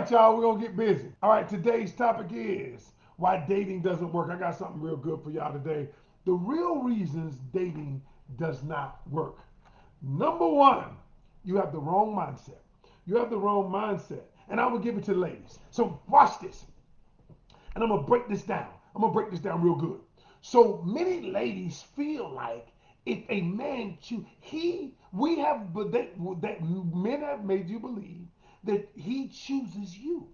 right, y'all, we're gonna get busy. All right, today's topic is why dating doesn't work. I got something real good for y'all today. The real reasons dating does not work. Number one, you have the wrong mindset. You have the wrong mindset. And I will give it to the ladies. So watch this. And I'm gonna break this down. I'm gonna break this down real good. So many ladies feel like if a man choose, we have, that men have made you believe that he chooses you.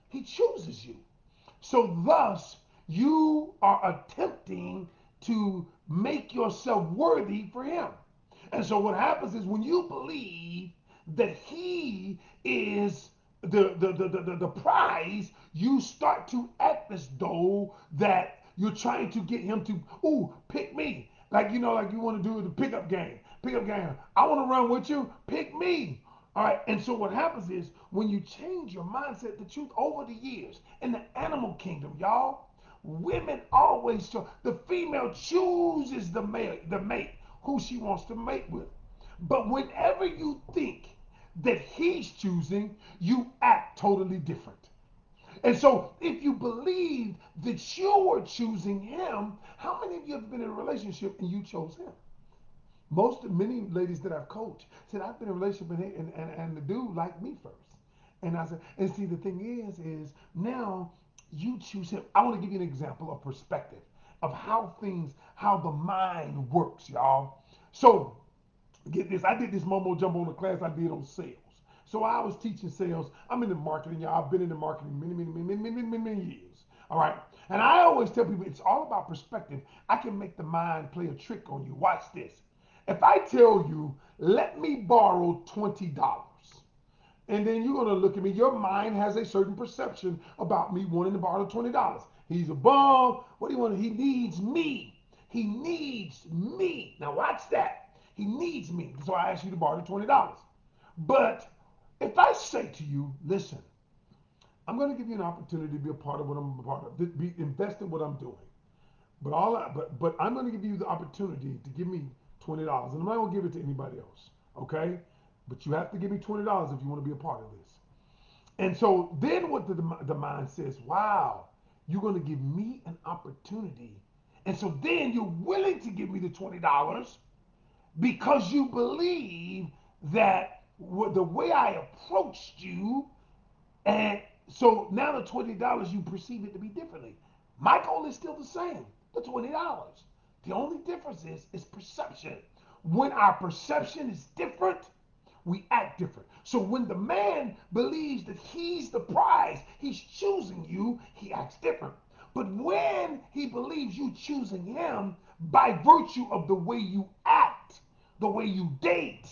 He chooses you. So thus, you are attempting to make yourself worthy for him. And so what happens is when you believe that he is the prize, you start to act as though that you're trying to get him to, ooh, pick me. Like, like you want to do the pickup game. Pickup game. I want to run with you. Pick me. All right. And so what happens is when you change your mindset, the truth over the years in the animal kingdom, y'all, women always show the female chooses the mate who she wants to mate with. But whenever you think that he's choosing, you act totally different. And so, if you believe that you were choosing him, how many of you have been in a relationship and you chose him? Many ladies that I've coached said, I've been in a relationship and the dude liked me first. And I said, and see, the thing is now you choose him. I want to give you an example of perspective of how the mind works, y'all. So, get this, I did this mumbo jumbo on the class I did on sales. So I was teaching sales. I'm in the marketing, y'all. I've been in the marketing many years. All right. And I always tell people it's all about perspective. I can make the mind play a trick on you. Watch this. If I tell you, let me borrow $20, and then you're gonna look at me, your mind has a certain perception about me wanting to borrow $20. He's a bum. What do you want? He needs me. He needs me. Now watch that. He needs me. So I ask you to borrow the $20. But if I say to you, listen, I'm going to give you an opportunity to be a part of what I'm a part of, to be invest in what I'm doing. But I'm going to give you the opportunity to give me $20, and I'm not going to give it to anybody else. Okay? But you have to give me $20 if you want to be a part of this. And so then what the mind says, wow, you're going to give me an opportunity. And so then you're willing to give me the $20 because you believe that the way I approached you, and so now the $20 you perceive it to be differently. My goal is still the same, the $20. The only difference is perception. When our perception is different, we act different. So when the man believes that he's the prize, he's choosing you, he acts different. But when he believes you choosing him by virtue of the way you act, the way you date,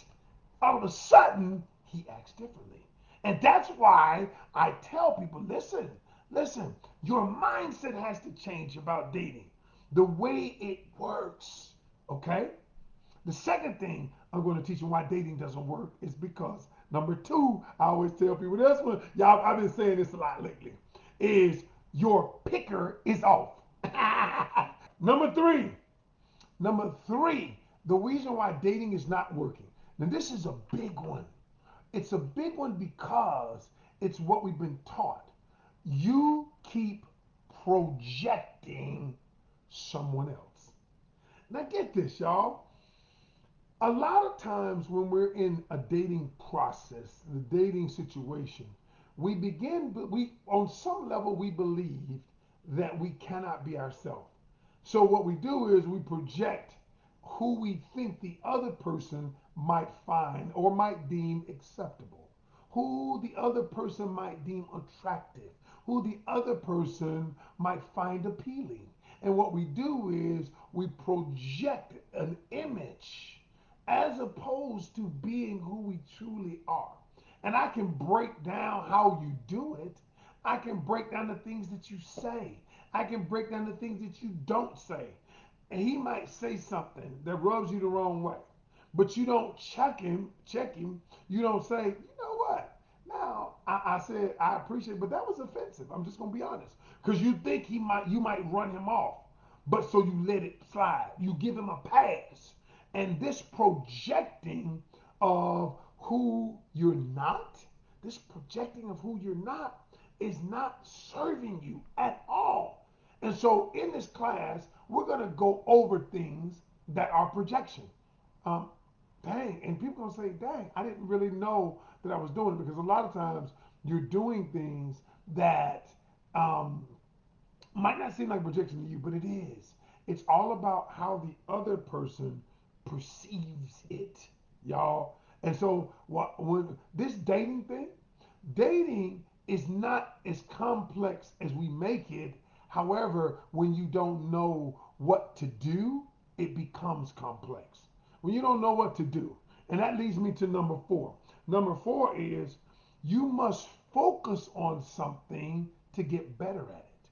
all of a sudden he acts differently. And that's why I tell people, listen, your mindset has to change about dating. The way it works, okay? The second thing I'm going to teach you why dating doesn't work is because number two, I always tell people this one, y'all, I've been saying this a lot lately, is your picker is off. number three, number three, the reason why dating is not working. Now this is a big one. It's a big one because it's what we've been taught. You keep projecting someone else. Now get this, y'all. A lot of times when we're in a dating process, the dating situation, we on some level we believe that we cannot be ourselves. So what we do is we project who we think the other person might find or might deem acceptable, who the other person might deem attractive, who the other person might find appealing. And what we do is we project an image as opposed to being who we truly are. And I can break down how you do it. I can break down the things that you say. I can break down the things that you don't say. And he might say something that rubs you the wrong way. But you don't check him. You don't say, you know what? Now I said I appreciate it, but that was offensive. I'm just gonna be honest. Because you think you might run him off. But so you let it slide. You give him a pass. And this projecting of who you're not, this projecting of who you're not is not serving you at all. And so in this class, we're going to go over things that are projection. Um, Dang, and people gonna say, dang, I didn't really know that I was doing it, because a lot of times you're doing things that um, might not seem like projection to you, but it is. It's all about how the other person perceives it, y'all. And so, when this dating is not as complex as we make it. However, when you don't know what to do, it becomes complex. When you don't know what to do. And that leads me to number four. Number four is you must focus on something to get better at it.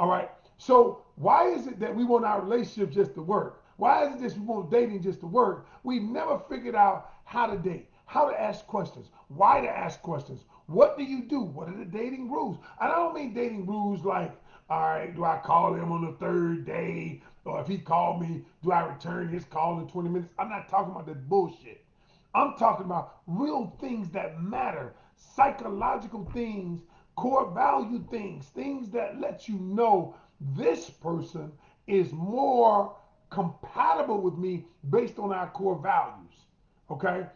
All right. So why is it that we want our relationship just to work? Why is it that we want dating just to work? We've never figured out how to date, how to ask questions, why to ask questions. What do you do? What are the dating rules? And I don't mean dating rules like, all right, do I call him on the third day? Or if he called me, do I return his call in 20 minutes? I'm not talking about that bullshit. I'm talking about real things that matter, psychological things, core value things, things that let you know this person is more compatible with me based on our core values. Okay?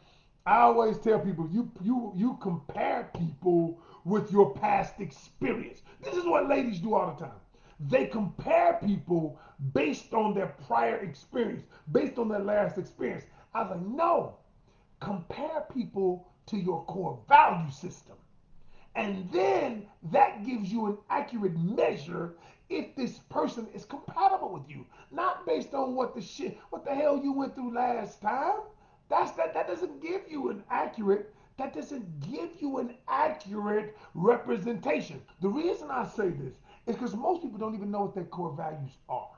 I always tell people you compare people with your past experience. This is what ladies do all the time. They compare people based on their prior experience, based on their last experience. I was like, no, compare people to your core value system. And then that gives you an accurate measure if this person is compatible with you. Not based on what the hell you went through last time. That doesn't give you an accurate, that doesn't give you an accurate representation. The reason I say this is because most people don't even know what their core values are.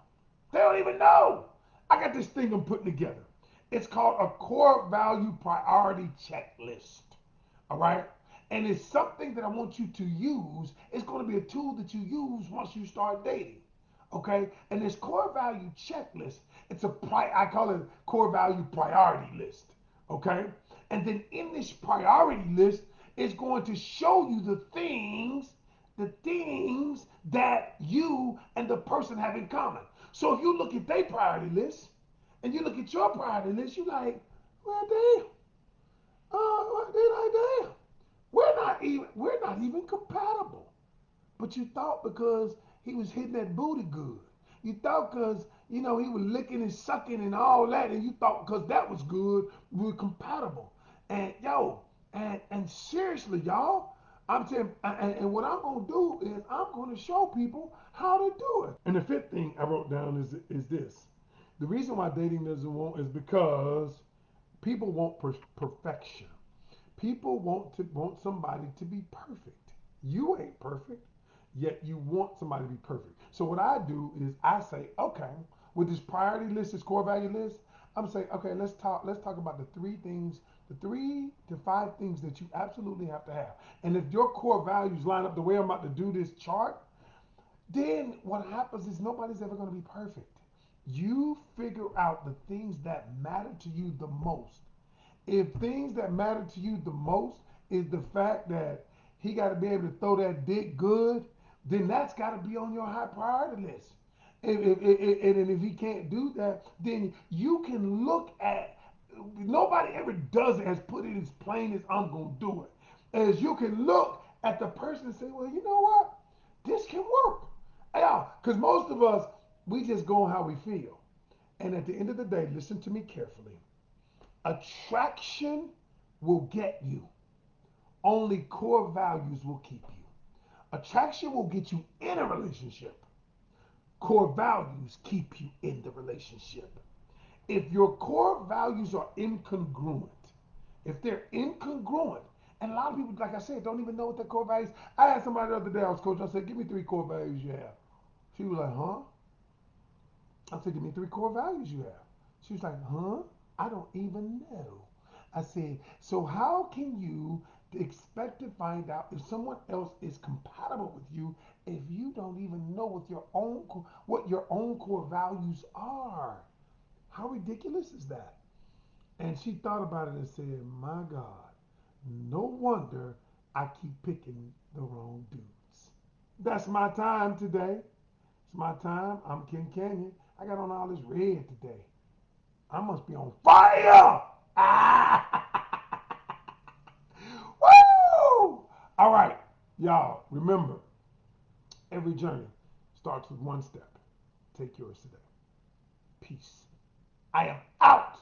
They don't even know. I got this thing I'm putting together. It's called a core value priority checklist. All right? And it's something that I want you to use. It's going to be a tool that you use once you start dating. Okay? And this core value checklist, I call it core value priority list. Okay? And then in this priority list, it's going to show you the things that you and the person have in common. So if you look at their priority list and you look at your priority list, you're like, well, damn. They're like, damn. We're not even compatible. But you thought because he was hitting that booty good. You thought because, he was licking and sucking and all that, and you thought because that was good, we were compatible. And yo, and seriously, y'all, I'm saying, and what I'm gonna do is I'm gonna show people how to do it. And the fifth thing I wrote down is this. The reason why dating doesn't want is because people want perfection. People want somebody to be perfect. You ain't perfect, yet you want somebody to be perfect. So what I do is I say, okay, with this priority list, this core value list, I'm saying, okay, let's talk about the three things, the 3 to 5 things that you absolutely have to have. And if your core values line up the way I'm about to do this chart, then what happens is nobody's ever going to be perfect. You figure out the things that matter to you the most. If things that matter to you the most is the fact that he got to be able to throw that dick good, then that's got to be on your high priority list. And if he can't do that, then you can look at, nobody ever does it as put it as plain as I'm going to do it. As you can look at the person and say, well, you know what? This can work. Yeah, because most of us, we just go on how we feel. And at the end of the day, listen to me carefully. Attraction will get you. Only core values will keep you. Attraction will get you in a relationship. Core values keep you in the relationship. If your core values are incongruent, if they're incongruent, and a lot of people, like I said, don't even know what their core values. I had somebody the other day I was coaching. I said, "Give me 3 core values you have." She was like, "Huh?" I said, "Give me 3 core values you have." She was like, "Huh? I don't even know." I said, "So how can you expect to find out if someone else is compatible with you if you don't even know what your own core values are? How ridiculous is that?" And she thought about it and said, "My God, no wonder I keep picking the wrong dudes. That's my time today. It's my time. I'm Ken Canion. I got on all this red today. I must be on fire. Ah! Woo! All right, y'all, remember, every journey starts with one step. Take yours today. Peace. I am out.